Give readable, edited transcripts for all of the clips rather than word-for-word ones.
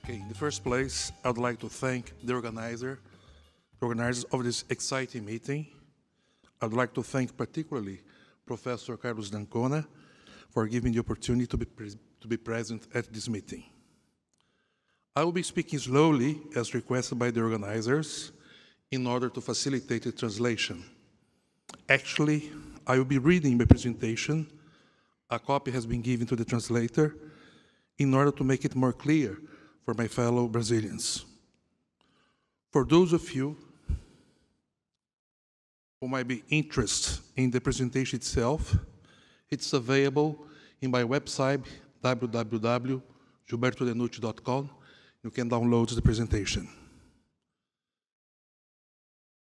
Okay, in the first place, I would like to thank the organizers of this exciting meeting. I would like to thank particularly Professor Carlos D'Ancona for giving the opportunity to be present at this meeting. I will be speaking slowly as requested by the organizers in order to facilitate the translation. Actually, I will be reading my presentation. A copy has been given to the translator in order to make it more clear for my fellow Brazilians. For those of you who might be interested in the presentation itself, it's available in my website, www.gilbertodenucci.com. You can download the presentation.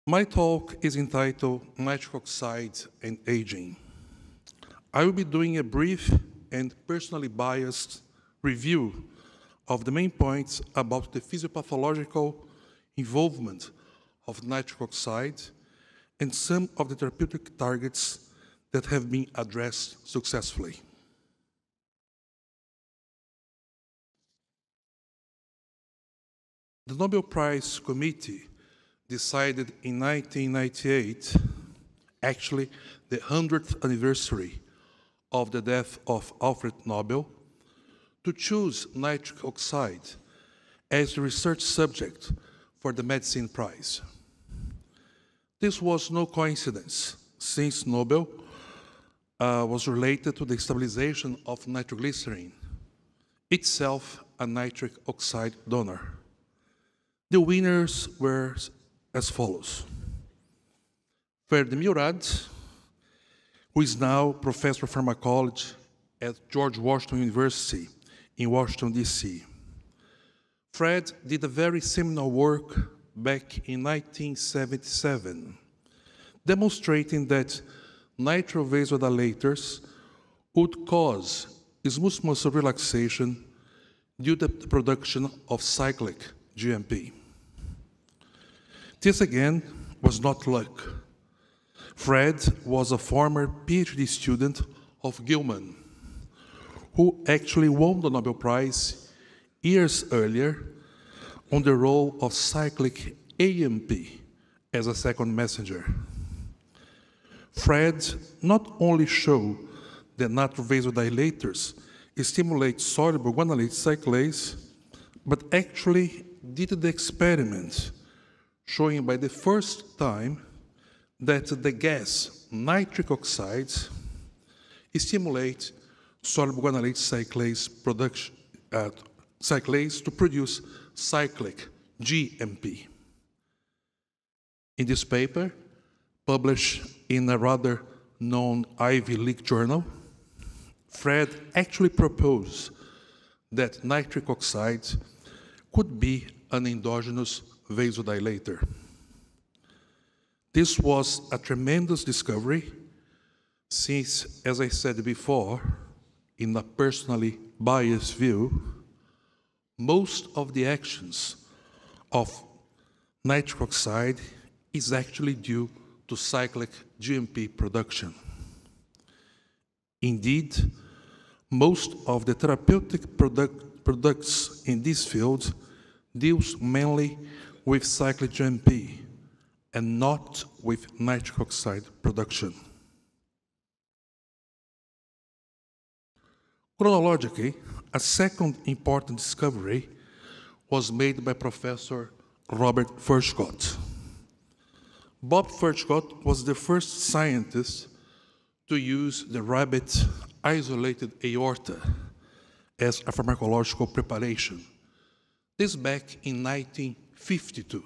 My talk is entitled Nitric Oxide and Aging. I will be doing a brief and personally biased review of the main points about the physiopathological involvement of nitric oxide and some of the therapeutic targets that have been addressed successfully. The Nobel Prize Committee decided in 1998, actually the 100th anniversary of the death of Alfred Nobel, to choose nitric oxide as the research subject for the Medicine Prize. This was no coincidence, since Nobel was related to the stabilization of nitroglycerin, itself a nitric oxide donor. The winners were as follows. Fred Murad, who is now professor of pharmacology at George Washington University in Washington, D.C. Fred did a very seminal work back in 1977, demonstrating that nitrovasodilators would cause smooth muscle relaxation due to the production of cyclic GMP. This again was not luck. Fred was a former PhD student of Gilman, who actually won the Nobel Prize years earlier on the role of cyclic AMP as a second messenger. Fred not only showed that nitrovasodilators stimulate soluble guanylate cyclase, but actually did the experiment showing by the first time that the gas nitric oxide stimulates soluble guanylate cyclase production, cyclase to produce cyclic GMP. In this paper, published in a rather known Ivy League journal, Fred actually proposed that nitric oxide could be an endogenous vasodilator. This was a tremendous discovery since, as I said before, in a personally biased view, most of the actions of nitric oxide is actually due to cyclic GMP production. Indeed, most of the therapeutic products in this field deals mainly with cyclic GMP and not with nitric oxide production. Chronologically, a second important discovery was made by Professor Robert Furchgott. Bob Furchgott was the first scientist to use the rabbit isolated aorta as a pharmacological preparation. This back in 1952.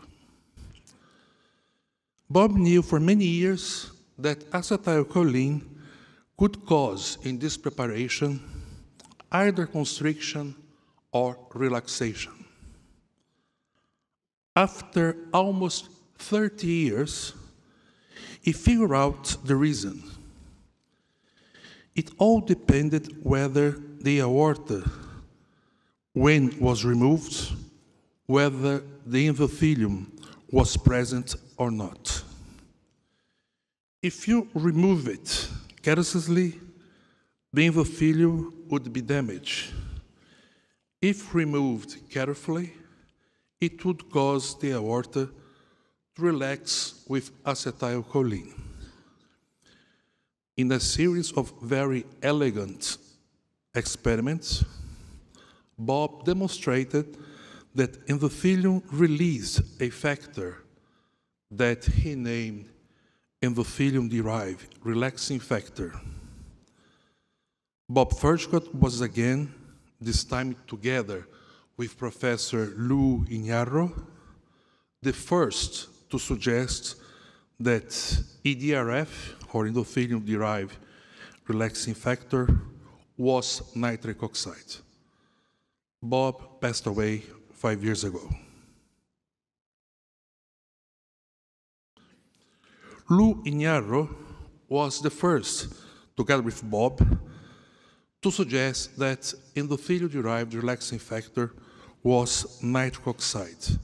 Bob knew for many years that acetylcholine could cause in this preparation either constriction or relaxation. After almost 30 years, he figured out the reason. It all depended whether the aorta, when it was removed, whether the endothelium was present or not. If you remove it carelessly, the endothelium would be damaged. If removed carefully, it would cause the aorta to relax with acetylcholine. In a series of very elegant experiments, Bob demonstrated that endothelium released a factor that he named endothelium-derived relaxing factor. Bob Furchgott was again, this time together with Professor Lu Iñarro, the first to suggest that EDRF, or endothelium-derived relaxing factor, was nitric oxide. Bob passed away 5 years ago. Lu Iñarro was the first, together with Bob, to suggest that endothelium-derived relaxing factor was nitric oxide,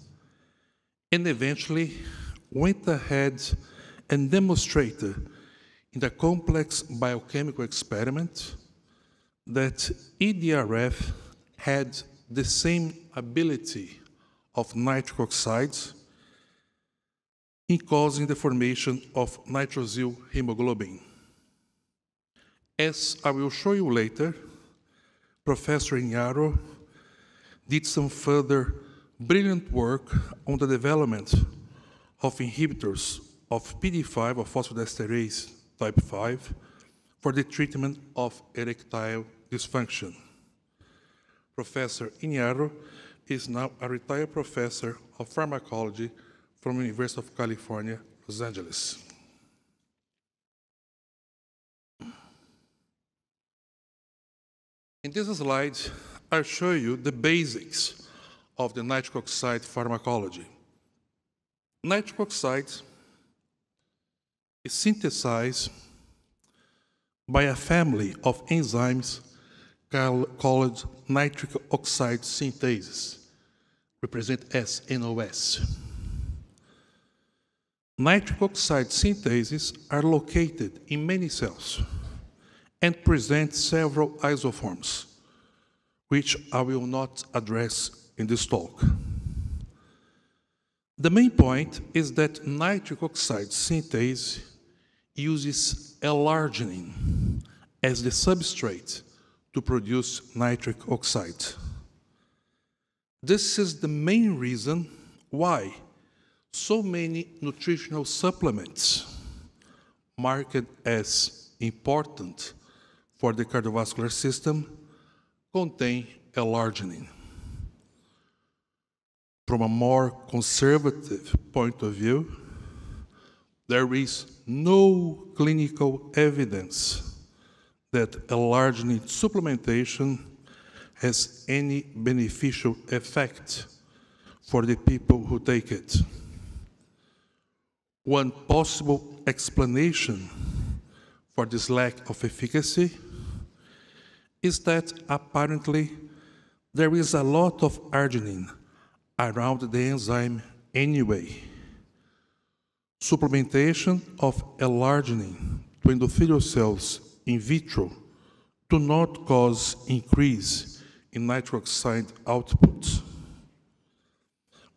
and eventually went ahead and demonstrated in a complex biochemical experiment that EDRF had the same ability of nitric oxides in causing the formation of nitrosyl hemoglobin. As I will show you later, Professor Iñarro did some further brilliant work on the development of inhibitors of PDE5, or phosphodiesterase type 5, for the treatment of erectile dysfunction. Professor Iñarro is now a retired professor of pharmacology from the University of California, Los Angeles. In this slide, I'll show you the basics of the nitric oxide pharmacology. Nitric oxide is synthesized by a family of enzymes called nitric oxide synthase, represented as NOS. Nitric oxide synthases are located in many cells and present several isoforms, which I will not address in this talk. The main point is that nitric oxide synthase uses L-arginine as the substrate to produce nitric oxide. This is the main reason why so many nutritional supplements marked as important for the cardiovascular system contain L-arginine. From a more conservative point of view, there is no clinical evidence that L-arginine supplementation has any beneficial effect for the people who take it. One possible explanation for this lack of efficacy is that apparently there is a lot of arginine around the enzyme anyway. Supplementation of L-arginine to endothelial cells in vitro do not cause increase in nitric oxide output.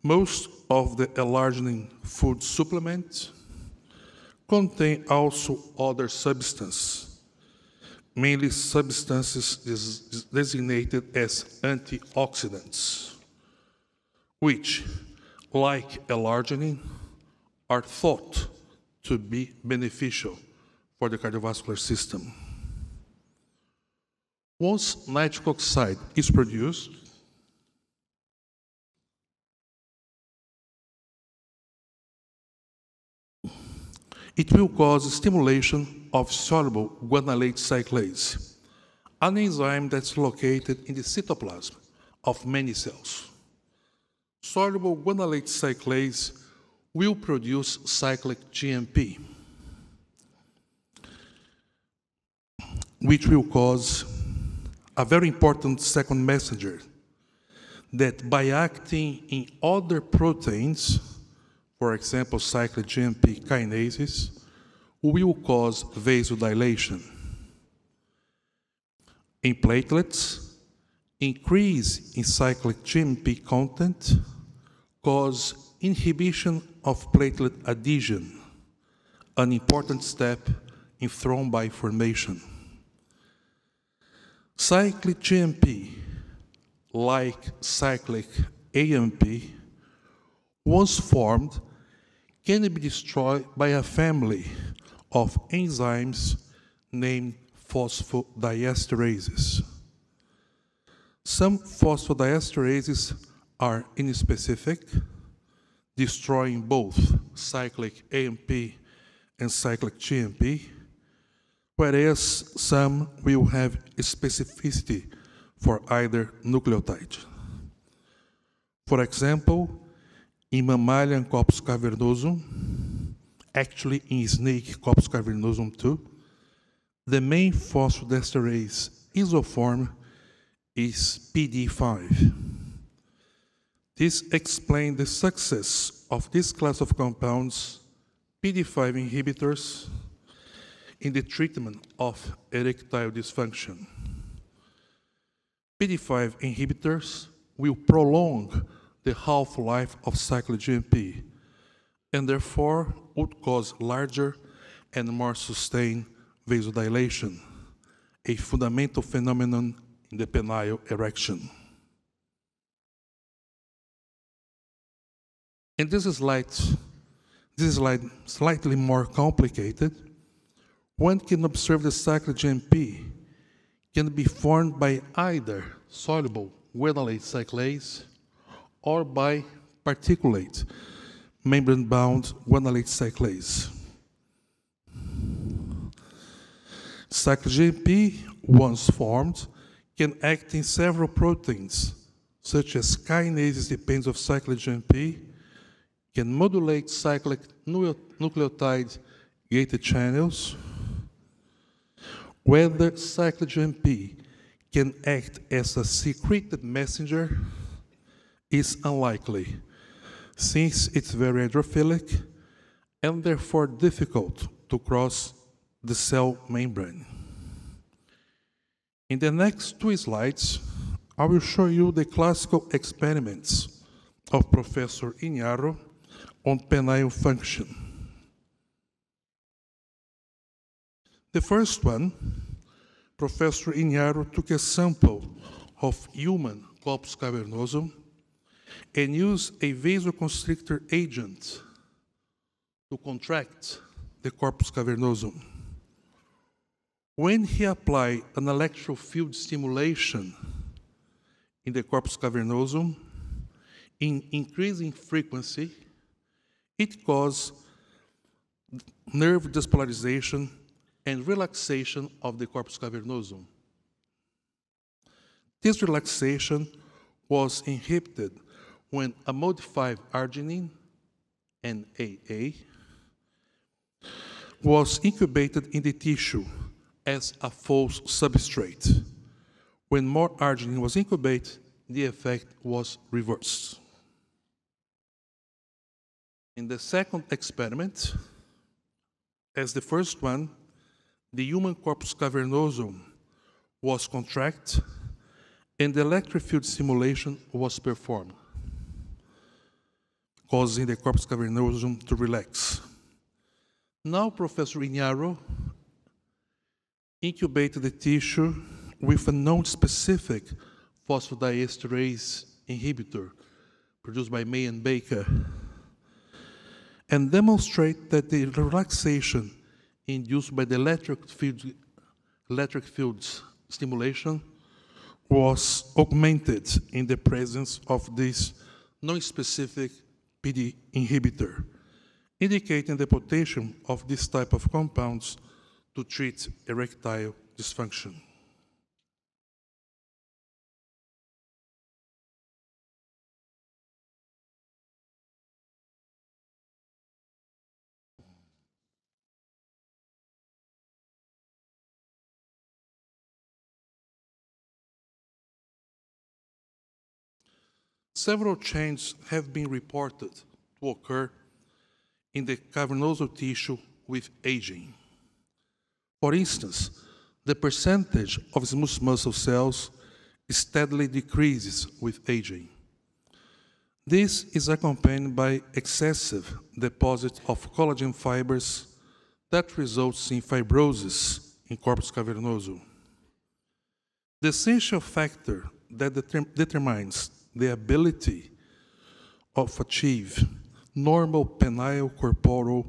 Most of the L-arginine food supplements contain also other substances, mainly substances designated as antioxidants, which, like L-arginine, are thought to be beneficial for the cardiovascular system. Once nitric oxide is produced, it will cause stimulation of soluble guanylate cyclase, an enzyme that's located in the cytoplasm of many cells. Soluble guanylate cyclase will produce cyclic GMP, which will cause a very important second messenger that by acting in other proteins, for example, cyclic GMP kinases, will cause vasodilation in platelets, increase in cyclic GMP content cause inhibition of platelet adhesion, an important step in thrombi formation. Cyclic GMP, like cyclic AMP, once formed, can be destroyed by a family of enzymes named phosphodiesterases. Some phosphodiesterases are inspecific, destroying both cyclic AMP and cyclic GMP, whereas some will have specificity for either nucleotide. For example, in mammalian Corpus cavernosum, actually in snake Corpus cavernosum too, the main phosphodiesterase isoform is PDE5. This explains the success of this class of compounds, PDE5 inhibitors, in the treatment of erectile dysfunction. PDE5 inhibitors will prolong the half-life of cyclic GMP, and therefore would cause larger and more sustained vasodilation, a fundamental phenomenon in the penile erection. And this is slightly more complicated. One can observe the cyclic GMP can be formed by either soluble guanylate cyclase or by particulate membrane-bound guanylate cyclase. Cyclic GMP, once formed, can act in several proteins, such as kinases dependent of cyclic GMP, can modulate cyclic nucleotide gated channels. Whether cyclic GMP can act as a secreted messenger is unlikely, since it's very hydrophilic and therefore difficult to cross the cell membrane. In the next 2 slides, I will show you the classical experiments of Professor Iñarro on penile function. The first one, Professor Iñarro took a sample of human Corpus cavernosum and used a vasoconstrictor agent to contract the Corpus cavernosum. When he applied an electrical field stimulation in the Corpus cavernosum in increasing frequency, it caused nerve despolarization and relaxation of the Corpus cavernosum. This relaxation was inhibited when a modified arginine, NAA, was incubated in the tissue as a false substrate. When more arginine was incubated, the effect was reversed. In the second experiment, as the first one, the human Corpus cavernosum was contracted and the electric field stimulation was performed, causing the Corpus cavernosum to relax. Now Professor Iñarro incubated the tissue with a non-specific phosphodiesterase inhibitor produced by May and Baker, and demonstrate that the relaxation induced by the electric field stimulation was augmented in the presence of this non-specific PD inhibitor, indicating the potential of this type of compounds to treat erectile dysfunction. Several changes have been reported to occur in the cavernosal tissue with aging. For instance, the percentage of smooth muscle cells steadily decreases with aging. This is accompanied by excessive deposit of collagen fibers that results in fibrosis in corpus cavernosum. The essential factor that determines the ability of achieve normal penile corporal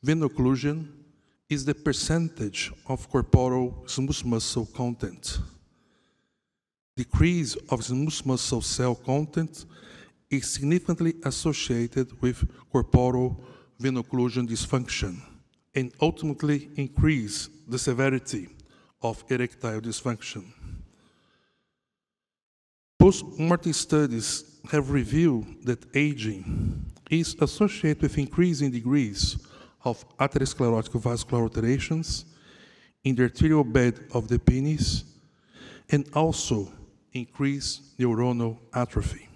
veno-occlusion is the percentage of corporal smooth muscle content. Decrease of smooth muscle cell content is significantly associated with corporal veno-occlusion dysfunction and ultimately increase the severity of erectile dysfunction. Post-mortem studies have revealed that aging is associated with increasing degrees of atherosclerotic vascular alterations in the arterial bed of the penis and also increased neuronal atrophy.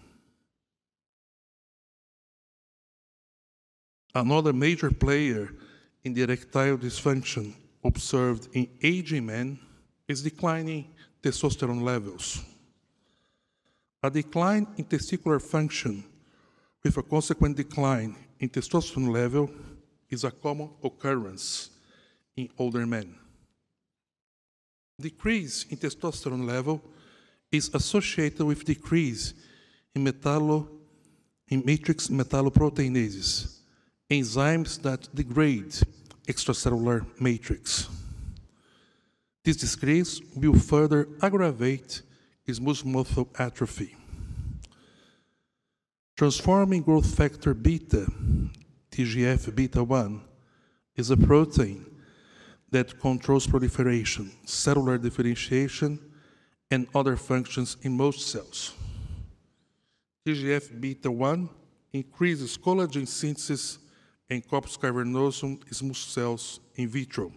Another major player in the erectile dysfunction observed in aging men is declining testosterone levels. A decline in testicular function with a consequent decline in testosterone level is a common occurrence in older men. Decrease in testosterone level is associated with decrease in matrix metalloproteinases, enzymes that degrade extracellular matrix. This decrease will further aggravate smooth muscle atrophy. Transforming growth factor beta, TGF-beta1, is a protein that controls proliferation, cellular differentiation, and other functions in most cells. TGF-beta1 increases collagen synthesis and corpus cavernosum smooth cells in vitro.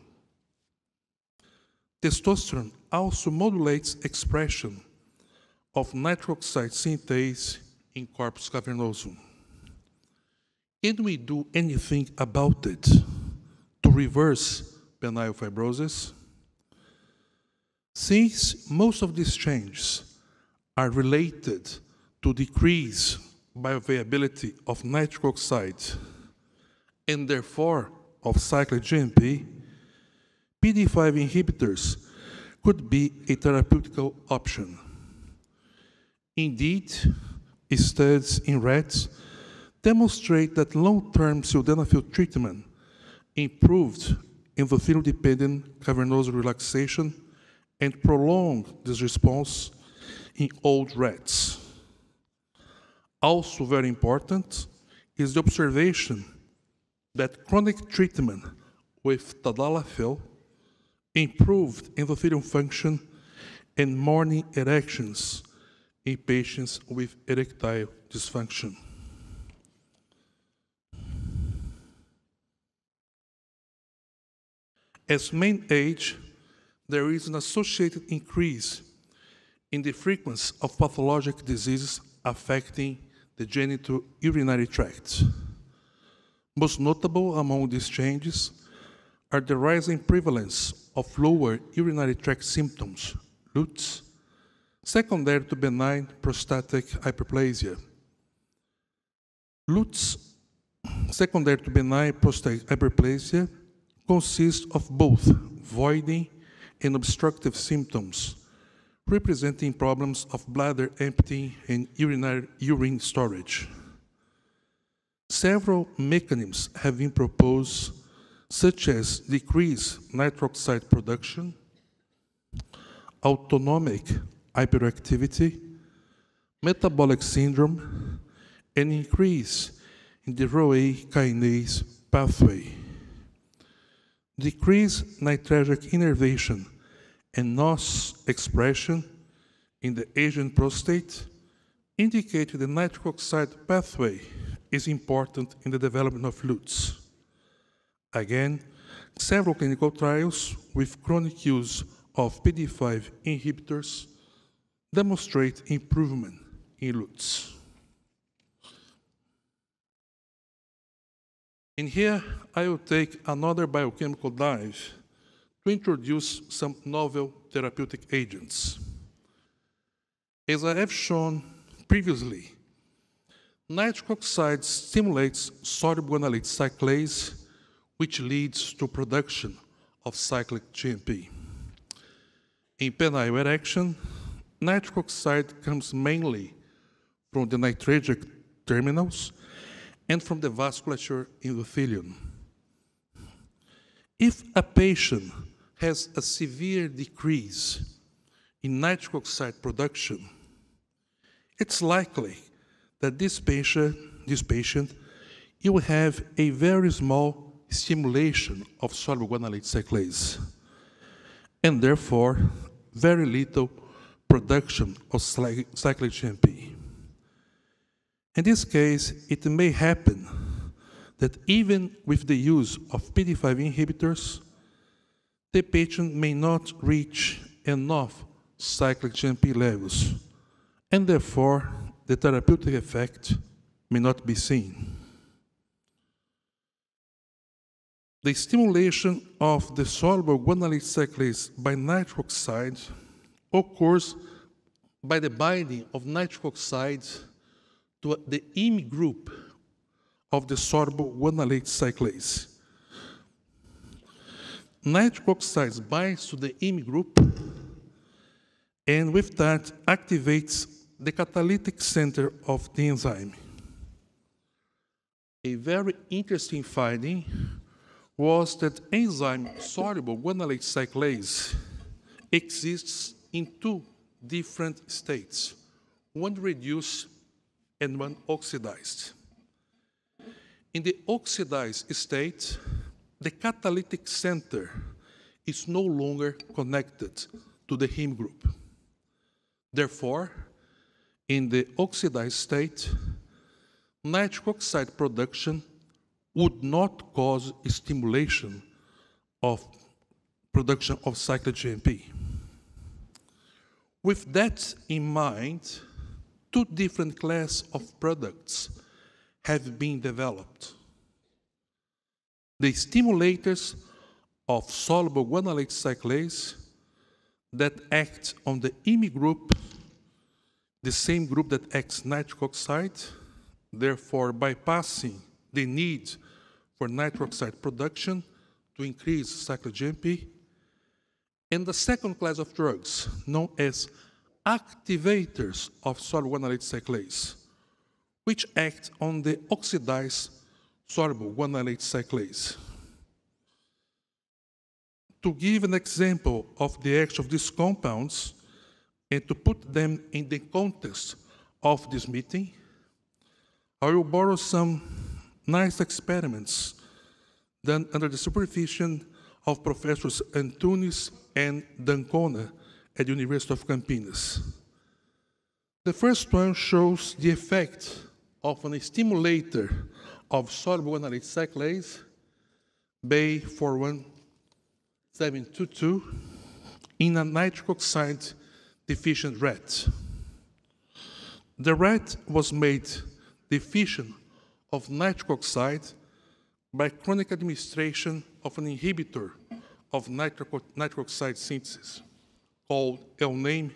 Testosterone also modulates expression of nitric oxide synthase in corpus cavernosum. Can we do anything about it to reverse penile fibrosis? Since most of these changes are related to decrease bioavailability of nitric oxide and therefore of cyclic GMP, PDE5 inhibitors could be a therapeutic option. Indeed, studies in rats demonstrate that long-term sildenafil treatment improved endothelium-dependent cavernosal relaxation and prolonged this response in old rats. Also very important is the observation that chronic treatment with tadalafil improved endothelium function and morning erections in patients with erectile dysfunction. As men age, there is an associated increase in the frequency of pathologic diseases affecting the genitourinary tract. Most notable among these changes are the rising prevalence of lower urinary tract symptoms, LUTS, secondary to benign prostatic hyperplasia. LUTS, secondary to benign prostatic hyperplasia, consists of both voiding and obstructive symptoms, representing problems of bladder emptying and urine storage. Several mechanisms have been proposed, such as decreased nitric oxide production, autonomic hyperactivity, metabolic syndrome, and increase in the ROA kinase pathway. Decreased nitrogen innervation and NOS expression in the Asian prostate indicate the nitric oxide pathway is important in the development of LUTS. Again, several clinical trials with chronic use of PDE5 inhibitors demonstrate improvement in LUTS. And here, I will take another biochemical dive to introduce some novel therapeutic agents. As I have shown previously, nitric oxide stimulates soluble guanylate cyclase, which leads to production of cyclic GMP. In penile erection, nitric oxide comes mainly from the nitrogen terminals and from the vasculature endothelium. If a patient has a severe decrease in nitric oxide production, it's likely that this patient you will have a very small stimulation of soluble guanylate cyclase, and therefore very little production of cyclic GMP. In this case, it may happen that even with the use of PDE5 inhibitors, the patient may not reach enough cyclic GMP levels, and therefore the therapeutic effect may not be seen. The stimulation of the soluble guanylate cyclase by nitric oxide occurs by the binding of nitric oxide to the IMI group of the soluble guanylate cyclase. Nitric oxide binds to the IMI group, and with that activates the catalytic center of the enzyme. A very interesting finding was that enzyme soluble guanylate cyclase exists in two different states, one reduced and one oxidized. In the oxidized state, the catalytic center is no longer connected to the heme group. Therefore, in the oxidized state, nitric oxide production would not cause stimulation of production of cyclic GMP. With that in mind, two different classes of products have been developed. The stimulators of soluble guanylate cyclase that act on the IMI group, the same group that acts nitric oxide, therefore bypassing the need for nitric oxide production to increase cyclic GMP. And the second class of drugs, known as activators of soluble guanylate cyclase, which act on the oxidized soluble guanylate cyclase. To give an example of the action of these compounds and to put them in the context of this meeting, I will borrow some nice experiments done under the supervision of Professors Antunes and D'Ancona at the University of Campinas. The first one shows the effect of a stimulator of soluble guanylate cyclase, BA41722, in a nitric oxide deficient rat. The rat was made deficient of nitric oxide by chronic administration of an inhibitor of nitric oxide synthesis called L-name,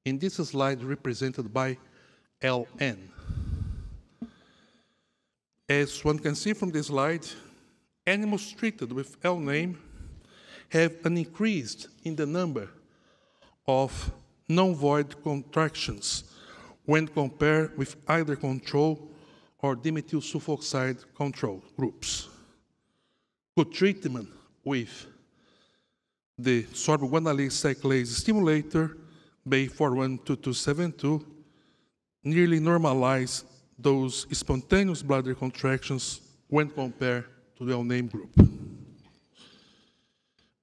in this slide represented by LN. As one can see from this slide, animals treated with L-name have an increase in the number of non-void contractions when compared with either control or dimethyl sulfoxide control groups. Good treatment with the soluble guanylate cyclase stimulator, BA41272, nearly normalize those spontaneous bladder contractions when compared to the L-name group.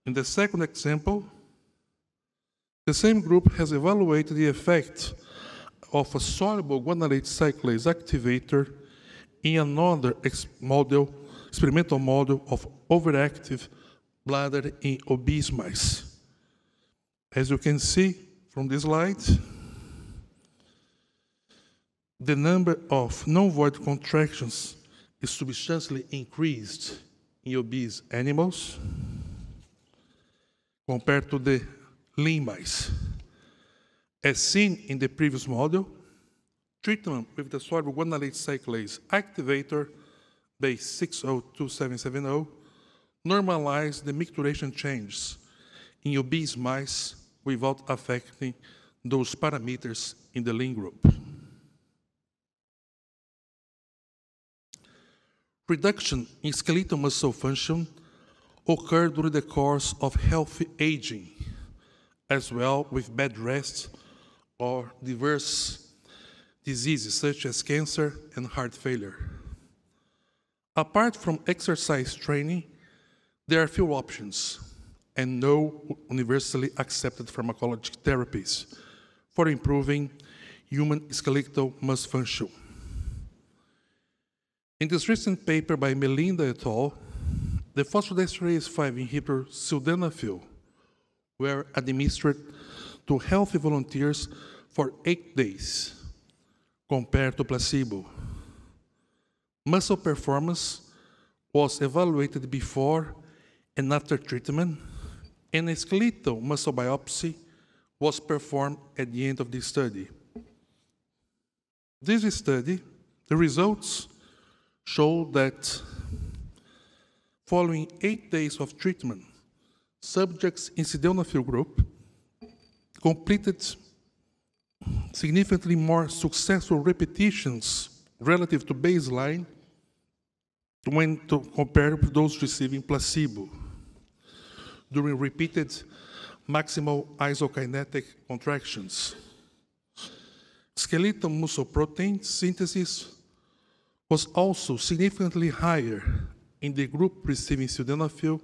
In the second example, the same group has evaluated the effect of a soluble guanylate cyclase activator in another experimental model of overactive bladder in obese mice. As you can see from this slide, the number of non-void contractions is substantially increased in obese animals compared to the lean mice. As seen in the previous model, treatment with the soluble guanylate cyclase activator base 602770 normalized the micturition changes in obese mice without affecting those parameters in the lean group. Reduction in skeletal muscle function occurred during the course of healthy aging, as well with bed rest or diverse diseases such as cancer and heart failure. Apart from exercise training, there are few options and no universally accepted pharmacologic therapies for improving human skeletal muscle function. In this recent paper by Melinda et al., the phosphodiesterase 5 inhibitor sildenafil were administered to healthy volunteers for 8 days, compared to placebo. Muscle performance was evaluated before and after treatment, and a skeletal muscle biopsy was performed at the end of the study. This study, the results show that following 8 days of treatment, subjects in sildenafil group completed significantly more successful repetitions relative to baseline when compared with those receiving placebo during repeated maximal isokinetic contractions. Skeletal muscle protein synthesis was also significantly higher in the group receiving sildenafil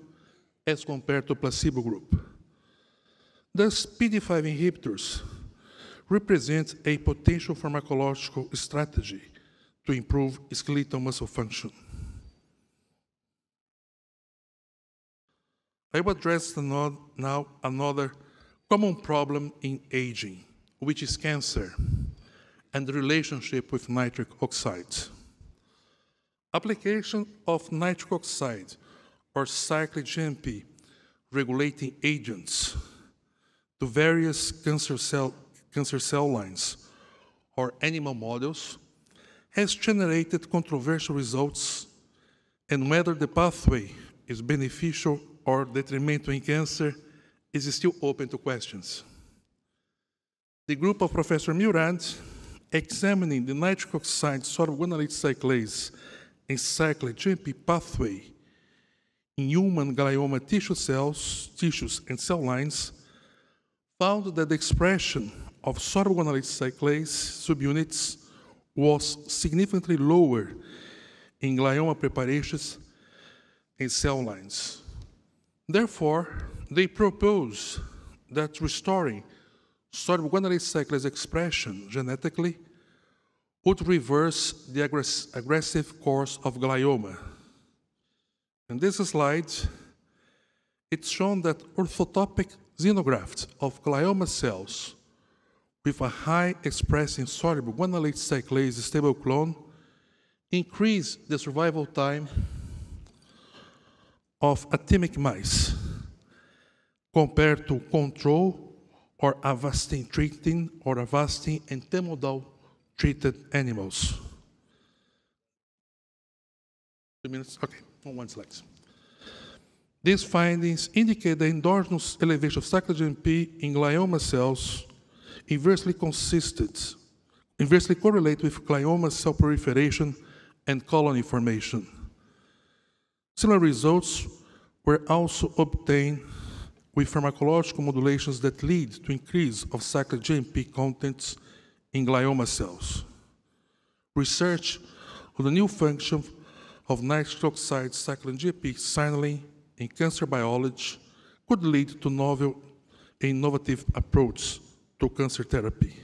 as compared to placebo group. Thus, PDE5 inhibitors represent a potential pharmacological strategy to improve skeletal muscle function. I will address now another common problem in aging, which is cancer and the relationship with nitric oxide. Application of nitric oxide or cyclic GMP regulating agents to various cancer cell lines or animal models has generated controversial results, and whether the pathway is beneficial or detrimental in cancer is still open to questions. The group of Professor Murad, examining the nitric oxide soluble guanylate cyclase and cyclic GMP pathway in human glioma tissues and cell lines, found that the expression of soluble guanylate cyclase subunits was significantly lower in glioma preparations and cell lines. Therefore, they propose that restoring soluble guanylate cyclase expression genetically would reverse the aggressive course of glioma. In this slide, it's shown that orthotopic xenografts of glioma cells with a high expressing soluble guanylate cyclase stable clone increase the survival time of atemic mice compared to control or Avastin treating or Avastin and Temodal treated animals. 2 minutes? Okay, one slide. These findings indicate the endogenous elevation of cyclic GMP in glioma cells inversely correlate with glioma cell proliferation and colony formation. Similar results were also obtained with pharmacological modulations that lead to increase of cyclic GMP contents in glioma cells. Research on the new function of nitric oxide cyclic GMP signaling in cancer biology could lead to novel and innovative approaches to cancer therapy.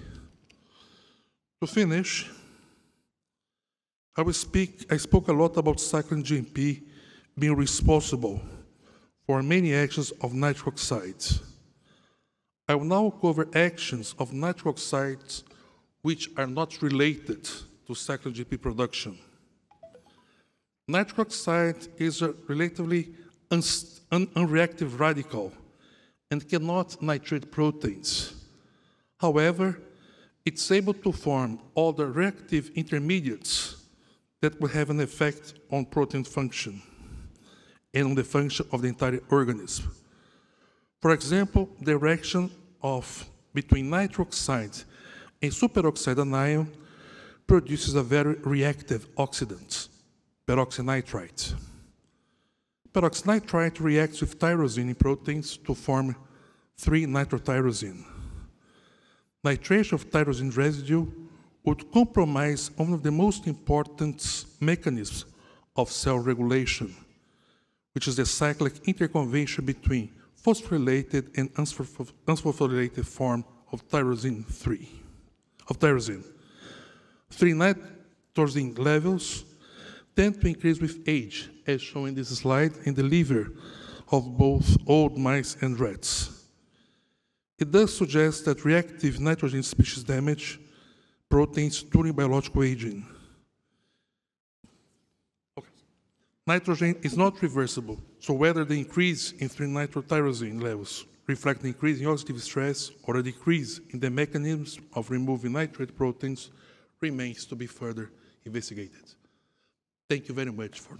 To finish, I spoke a lot about cyclic GMP being responsible for many actions of nitric oxides. I will now cover actions of nitric oxides which are not related to cyclic GMP production. Nitric oxide is a relatively unreactive radical and cannot nitrate proteins. However, it's able to form other reactive intermediates that will have an effect on protein function and on the function of the entire organism. For example, the reaction between nitric oxide and superoxide anion produces a very reactive oxidant, peroxynitrite. Peroxynitrite reacts with tyrosine in proteins to form 3-nitrotyrosine. Nitration of tyrosine residue would compromise one of the most important mechanisms of cell regulation, which is the cyclic interconversion between phosphorylated and unphosphorylated form of tyrosine 3. 3-nitrosine levels tend to increase with age, as shown in this slide, in the liver of both old mice and rats. It does suggest that reactive nitrogen species damage proteins during biological aging. Okay. Nitrogen is not reversible, so whether the increase in 3-nitrotyrosine levels reflect an increase in oxidative stress or a decrease in the mechanisms of removing nitrate proteins remains to be further investigated. Thank you very much for